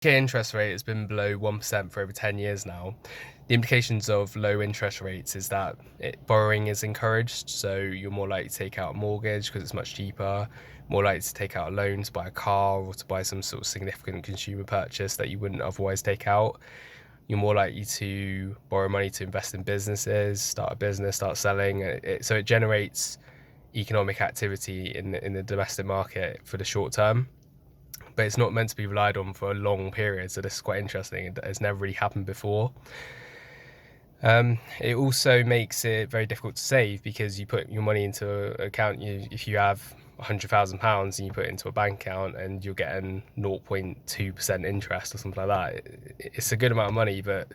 Interest rate has been below 1% for over 10 years now. The implications of low interest rates is that borrowing is encouraged, so you're more likely to take out a mortgage because it's much cheaper, more likely to take out a loan to buy a car or to buy some sort of significant consumer purchase that you wouldn't otherwise take out. You're more likely to borrow money to invest in businesses, start a business, start selling. So it generates economic activity in the domestic market for the short term, but it's not meant to be relied on for a long period. So this is quite interesting. It's never really happened before. It also makes it very difficult to save because you put your money into an account. If you have £100,000 and you put it into a bank account and you're getting 0.2% interest or something like that, it's a good amount of money, but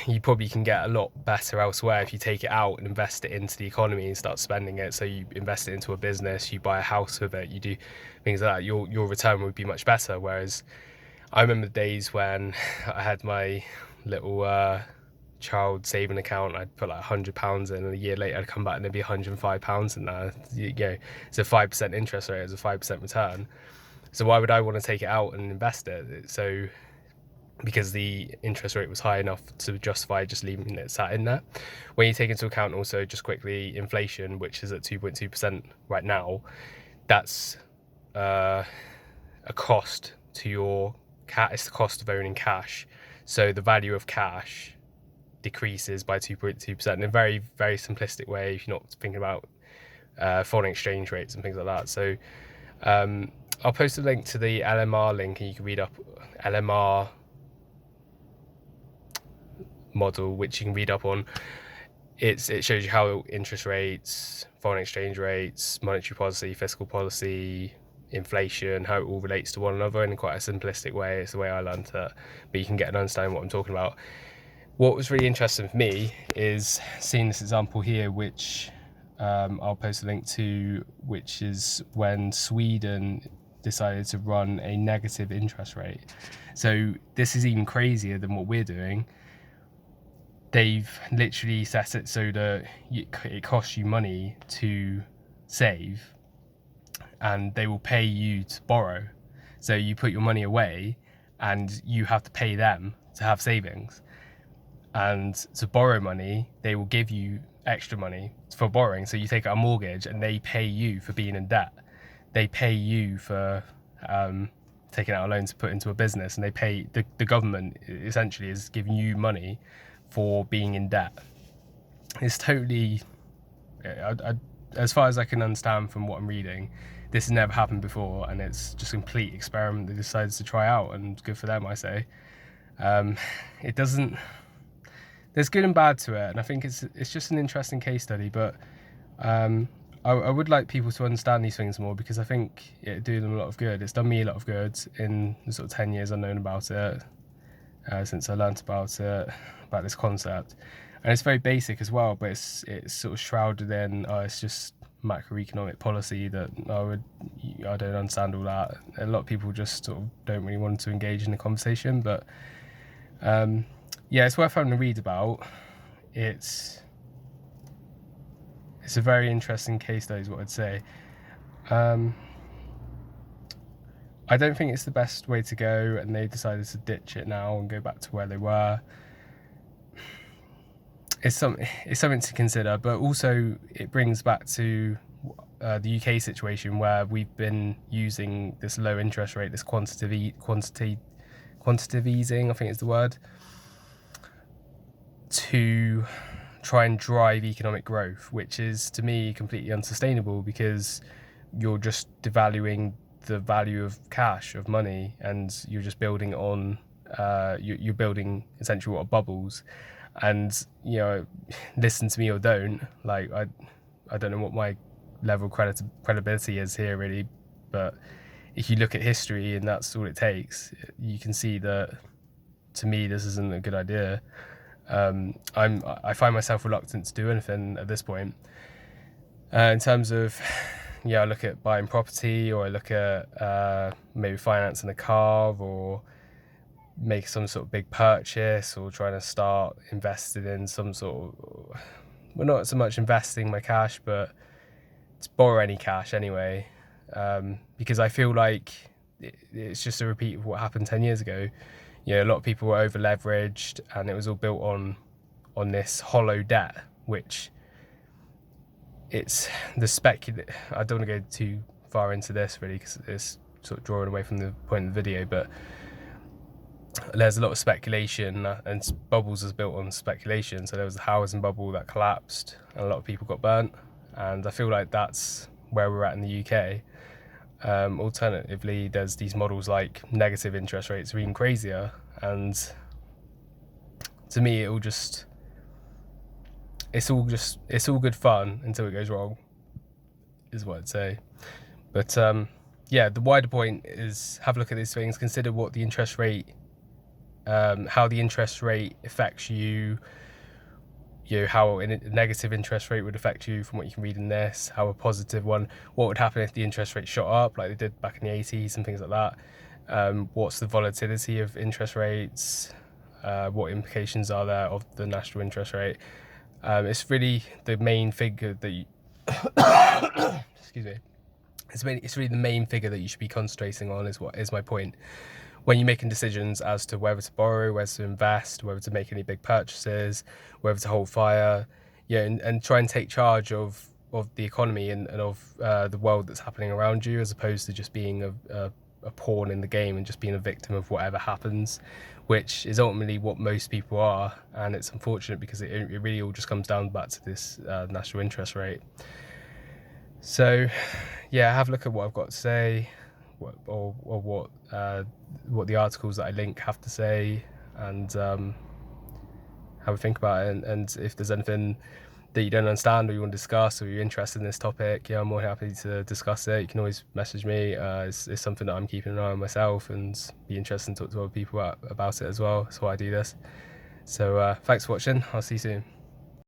you probably can get a lot better elsewhere if you take it out and invest it into the economy and start spending it. So you invest it into a business, you buy a house with it, you do things like that. Your return would be much better. Whereas I remember the days when I had my little child saving account. I'd put like £100 in, and a year later I'd come back and there'd be £105 in there. It's a 5% interest rate, it's a 5% return. So why would I want to take it out and invest it? So because the interest rate was high enough to justify just leaving it sat in there. When you take into account also, just quickly, inflation, which is at 2.2% right now, that's a cost to your it's the cost of owning cash. So the value of cash decreases by 2.2% in a very, very simplistic way if you're not thinking about foreign exchange rates and things like that. So I'll post a link to the LMR link, and you can read up LMR model, which you can read up on. It shows you how interest rates, foreign exchange rates, monetary policy, fiscal policy, inflation, how it all relates to one another in quite a simplistic way. It's the way I learned it, but you can get an understanding of what I'm talking about. What was really interesting for me is seeing this example here, which I'll post a link to, which is when Sweden decided to run a negative interest rate. So this is even crazier than what we're doing. They've literally set it so that it costs you money to save, and they will pay you to borrow. So you put your money away and you have to pay them to have savings. And to borrow money, they will give you extra money for borrowing. So you take out a mortgage and they pay you for being in debt. They pay you for taking out a loan to put into a business, and they pay the government essentially is giving you money for being in debt. It's totally, as far as I can understand from what I'm reading, this has never happened before, and it's just a complete experiment they decided to try out, and good for them, I say. It doesn't, there's good and bad to it, and I think it's just an interesting case study, but I would like people to understand these things more, because I think it'd do them a lot of good. It's done me a lot of good in the sort of 10 years I've known about it, since I learnt about this concept. And it's very basic as well, but it's sort of shrouded in, it's just macroeconomic policy that I don't understand all that. A lot of people just sort of don't really want to engage in the conversation, but yeah, it's worth having a read about. It's a very interesting case study is what I'd say. I don't think it's the best way to go, and they decided to ditch it now and go back to where they were. It's something to consider, but also it brings back to the UK situation, where we've been using this low interest rate, this quantitative easing, I think is the word, to try and drive economic growth, which is to me completely unsustainable, because you're just devaluing the value of cash, of money, and you're just building on you're building essentially what are bubbles. And listen to me or don't, like I don't know what my level of credibility is here really, but if you look at history and that's all it takes, you can see that to me this isn't a good idea. I find myself reluctant to do anything at this point, in terms of I look at buying property, or I look at maybe financing a car, or make some sort of big purchase, or trying to start invested in some sort of, well, not so much investing my cash, but to borrow any cash anyway, because I feel like it's just a repeat of what happened 10 years ago. You know, a lot of people were over leveraged, and it was all built on this hollow debt, which it's the I don't want to go too far into this really, because it's sort of drawing away from the point of the video, but there's a lot of speculation, and Bubbles is built on speculation. So there was the housing bubble that collapsed, and a lot of people got burnt, and I feel like that's where we're at in the UK. Alternatively, there's these models like negative interest rates are even crazier, and to me it's all good fun until it goes wrong, is what I'd say. But yeah, the wider point is have a look at these things, consider what the interest rate, how the interest rate affects you, how a negative interest rate would affect you from what you can read in this, how a positive one, what would happen if the interest rate shot up like they did back in the 80s and things like that. What's the volatility of interest rates, what implications are there of the national interest rate. It's really the main figure that you excuse me, it's really the main figure that you should be concentrating on, is my point when you're making decisions as to whether to borrow, whether to invest, whether to make any big purchases, whether to hold fire, and try and take charge of the economy and of the world that's happening around you, as opposed to just being a pawn in the game and just being a victim of whatever happens, which is ultimately what most people are. And it's unfortunate because it really all just comes down back to this national interest rate. So yeah, have a look at what I've got to say, or what the articles that I link have to say, and have a think about it. And if there's anything that you don't understand or you want to discuss, or you're interested in this topic, I'm more happy to discuss it. You can always message me. It's something that I'm keeping an eye on myself, and be interested to talk to other people about it as well. That's why I do this. So thanks for watching. I'll see you soon.